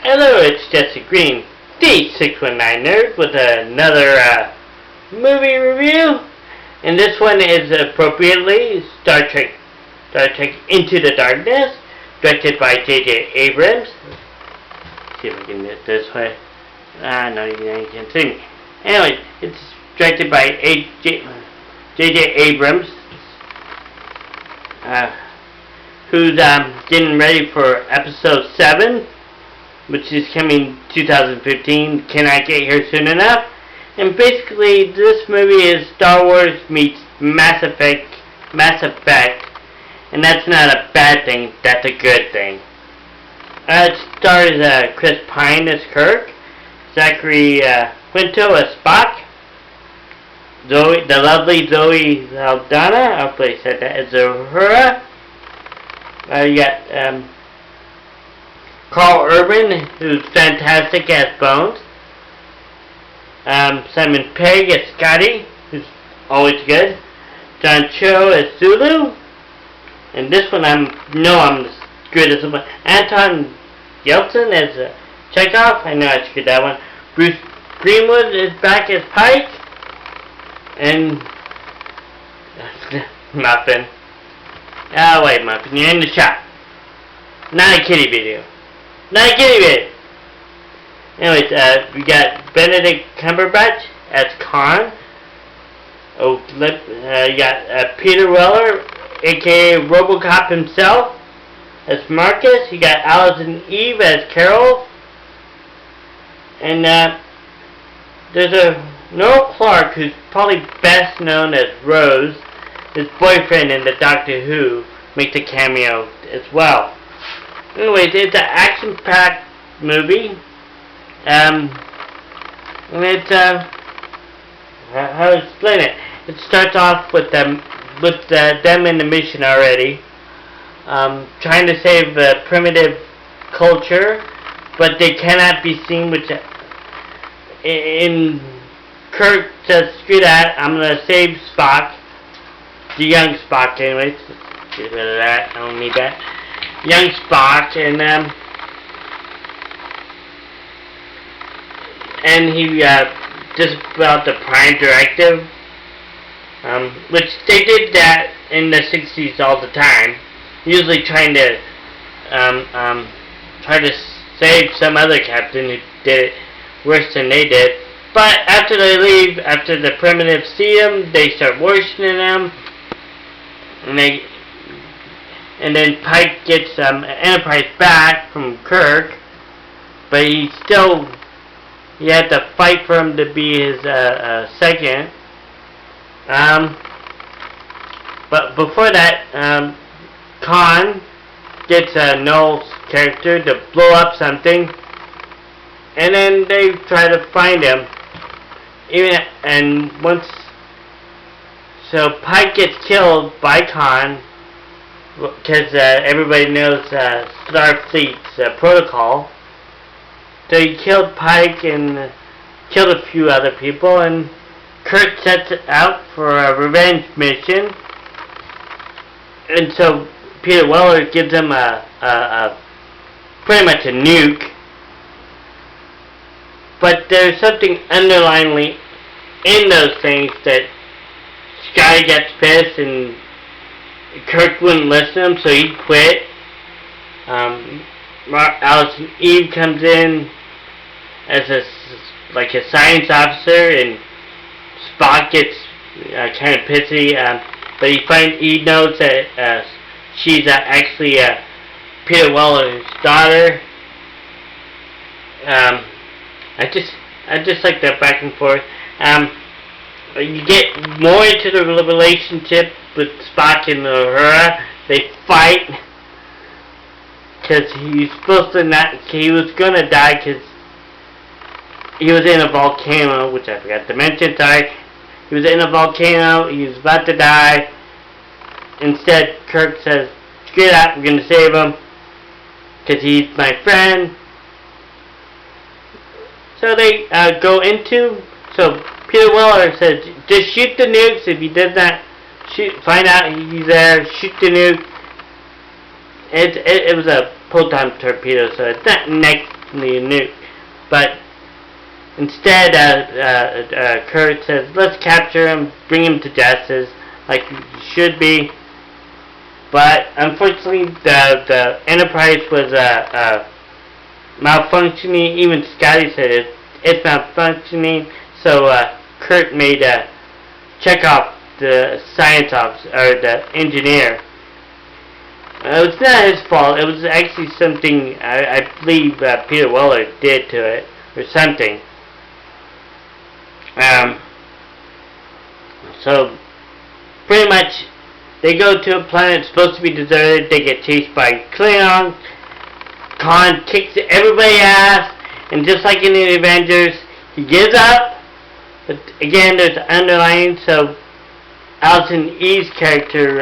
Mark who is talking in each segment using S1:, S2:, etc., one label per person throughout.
S1: Hello, it's Jesse Green, the 619 Nerd, with another movie review. And this one is appropriately Star Trek Into the Darkness, directed by J.J. Abrams. Let's see if I can do it this way. No, you can't see me. Anyway, it's directed by J.J. Abrams, who's getting ready for episode 7, which is coming 2015. Cannot get here soon enough. And basically, this movie is Star Wars meets Mass Effect, and that's not a bad thing. That's a good thing. It stars Chris Pine as Kirk, Zachary Quinto as Spock, the lovely Zoe Saldana, I hope I said that, as Uhura. You got Carl Urban, who's fantastic as Bones. Simon Pegg as Scotty, who's always good. John Cho as Zulu. And this one I'm as good as one. Anton Yeltsin as Chekhov. I know I screwed that one. Bruce Greenwood is back as Pike. And Muffin. Oh wait, Muffin, you're in the shot. Not a kitty video. Not a kitty video. Anyways, we got Benedict Cumberbatch as Khan. You got Peter Weller, aka RoboCop himself, as Marcus. You got Allison Eve as Carol. And there's Noel Clarke, who's probably best known as Rose. His boyfriend in the Doctor Who makes a cameo as well. Anyways, it's an action-packed movie. And it's how to explain it? It starts off with them in the mission already, trying to save the primitive culture, but they cannot be seen. Which in Kirk says, "Screw that! I'm gonna save Spock, the young Spock." Anyways, get rid of that. I don't need that. Young Spock, and he just about the Prime Directive, which they did that in the 60s all the time, usually trying to save some other captain who did it worse than they did. But after they leave, after the primitives see them, they start worshiping them, and then Pike gets Enterprise back from Kirk, but he had to fight for him to be his second. But before that, Khan gets Noel's character to blow up something, and then they try to find him. So Pike gets killed by Khan, because everybody knows Starfleet's protocol. So he killed Pike and killed a few other people, and Kirk sets out for a revenge mission. And so Peter Weller gives him pretty much a nuke. But there's something underlyingly in those things that Scotty gets pissed and Kirk wouldn't listen to him, so he quit. Allison Eve comes in as a science officer, and Spock gets kind of pissy, but he knows that she's actually Peter Weller's daughter. I just like that back and forth. You get more into the relationship with Spock and Uhura. They fight because he was gonna die because he was in a volcano, which I forgot to mention. Sorry, he was in a volcano. He was about to die. Instead, Kirk says, "Screw that! We're gonna save him because he's my friend." So they go into. So Peter Weller says, "Just shoot the nukes. If he does not find out he's there, shoot the nuke." It was a proton torpedo, so it's not instantly a nuke. But instead, Kirk says, let's capture him, bring him to justice, like he should be. But unfortunately, the Enterprise was malfunctioning. Even Scotty said it's malfunctioning. So Kirk made Chekhov the science officer, or the engineer. It was not his fault. It was actually something I believe Peter Weller did to it, or something. So pretty much, they go to a planet supposed to be deserted. They get chased by Klingons. Khan kicks everybody's ass, and just like in the Avengers, he gives up. But again, there's underlying. So Alison Eve's character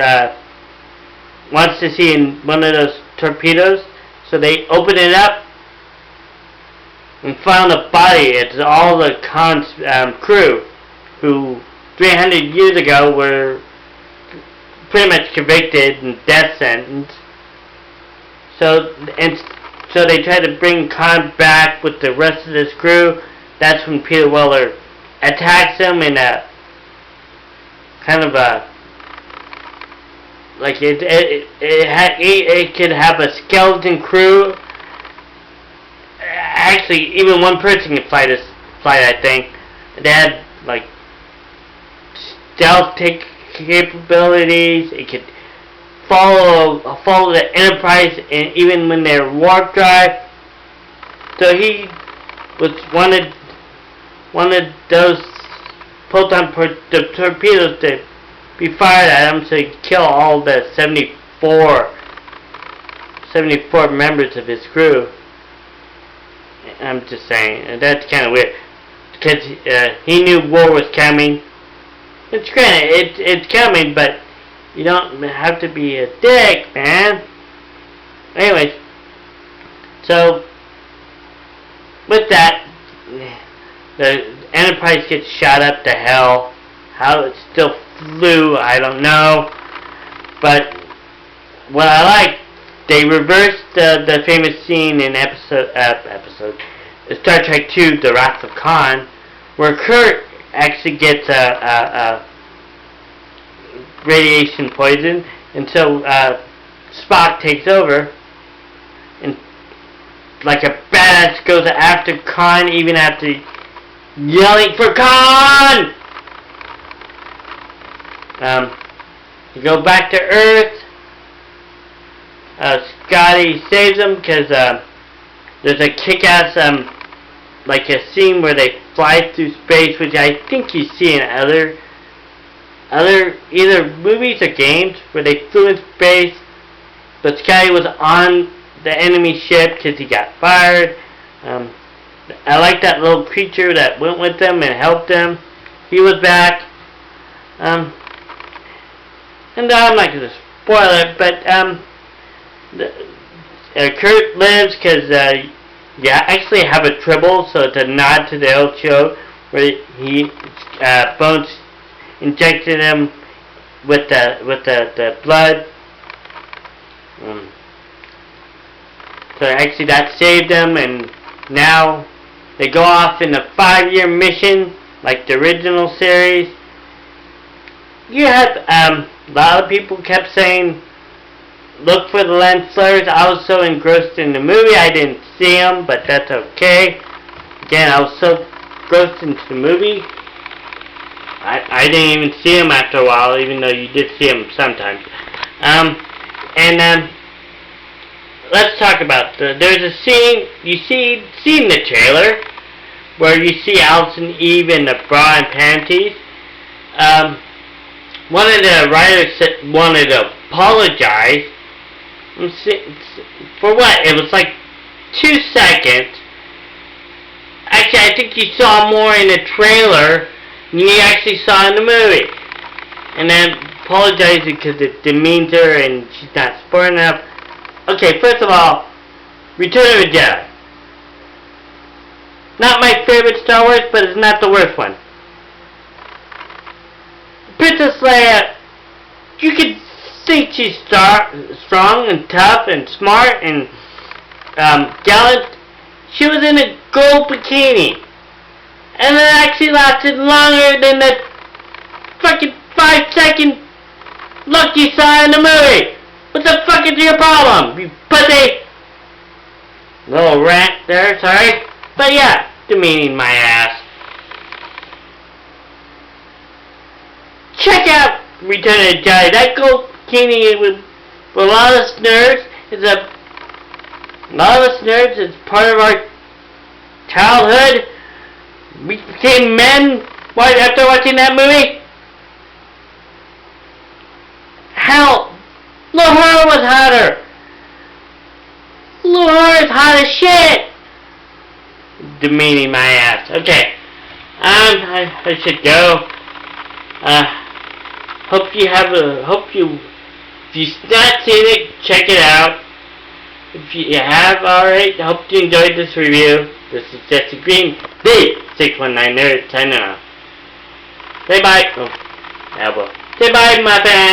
S1: wants to see in one of those torpedoes. So they open it up and found a body. It's all the Khan's crew, who 300 years ago were pretty much convicted and death sentence. So they try to bring Khan back with the rest of this crew. That's when Peter Weller attacks them in a kind of a like it could have a skeleton crew. Actually, even one person can fly this flight. I think they had like stealth capabilities. It could follow the Enterprise, and even when they're warp drive. So he was wanted those proton torpedoes to be fired at him, so he could kill all the 74 members of his crew. I'm just saying, and that's kind of weird, because he knew war was coming. It's granted, it's coming, but you don't have to be a dick, man. Anyways, so with that, the Enterprise gets shot up to hell. How it still flew, I don't know. But what I like, they reversed the famous scene in episode Star Trek II, The Wrath of Khan, where Kirk actually gets a radiation poison, and so Spock takes over, and like a badass goes after Khan, even after yelling for Khan. You go back to Earth. Scotty saves him because there's a kick-ass like a scene where they fly through space, which I think you see in other either movies or games, where they flew in space, but Scotty was on the enemy ship because he got fired. I like that little creature that went with them and helped them. He was back. And I'm not going to spoil it, but Kirk lives because you actually have a tribble, so it's a nod to the old show where he Bones injected him with the blood. So actually that saved him, and now they go off in a 5-year mission like the original series. You had a lot of people kept saying look for the lens flares. I was so engrossed in the movie I didn't see them, but that's okay. Again, I was so engrossed into the movie I didn't even see them after a while, even though you did see them sometimes. Let's talk about there's a scene you see in the trailer where you see Alison Eve in the bra and panties. One of the writers wanted to apologize. For what? It was like 2 seconds. Actually, I think you saw more in the trailer than you actually saw in the movie. And then apologizing because it demeans her and she's not sport enough. Okay, first of all, Return of the Jedi. Not my favorite Star Wars, but it's not the worst one. Princess Leia, you can think she's strong and tough and smart and gallant. She was in a gold bikini. And it actually lasted longer than the fucking 5-second look you saw in the movie. What the fuck is your problem, you pussy? Little rant there, sorry. But yeah, demeaning my ass. Check out Return of the Jedi. That gold bikini with a lot of us nerds is part of our childhood. We became men after watching that movie. Hell, Lahore was hotter. Lahore is hot as shit. Demeaning my ass. Okay, I should go. If you've not seen it, check it out. If you have, alright, I hope you enjoyed this review. This is Jesse Green, the 619 Nerd, signing off. Say bye. Say bye, my fans.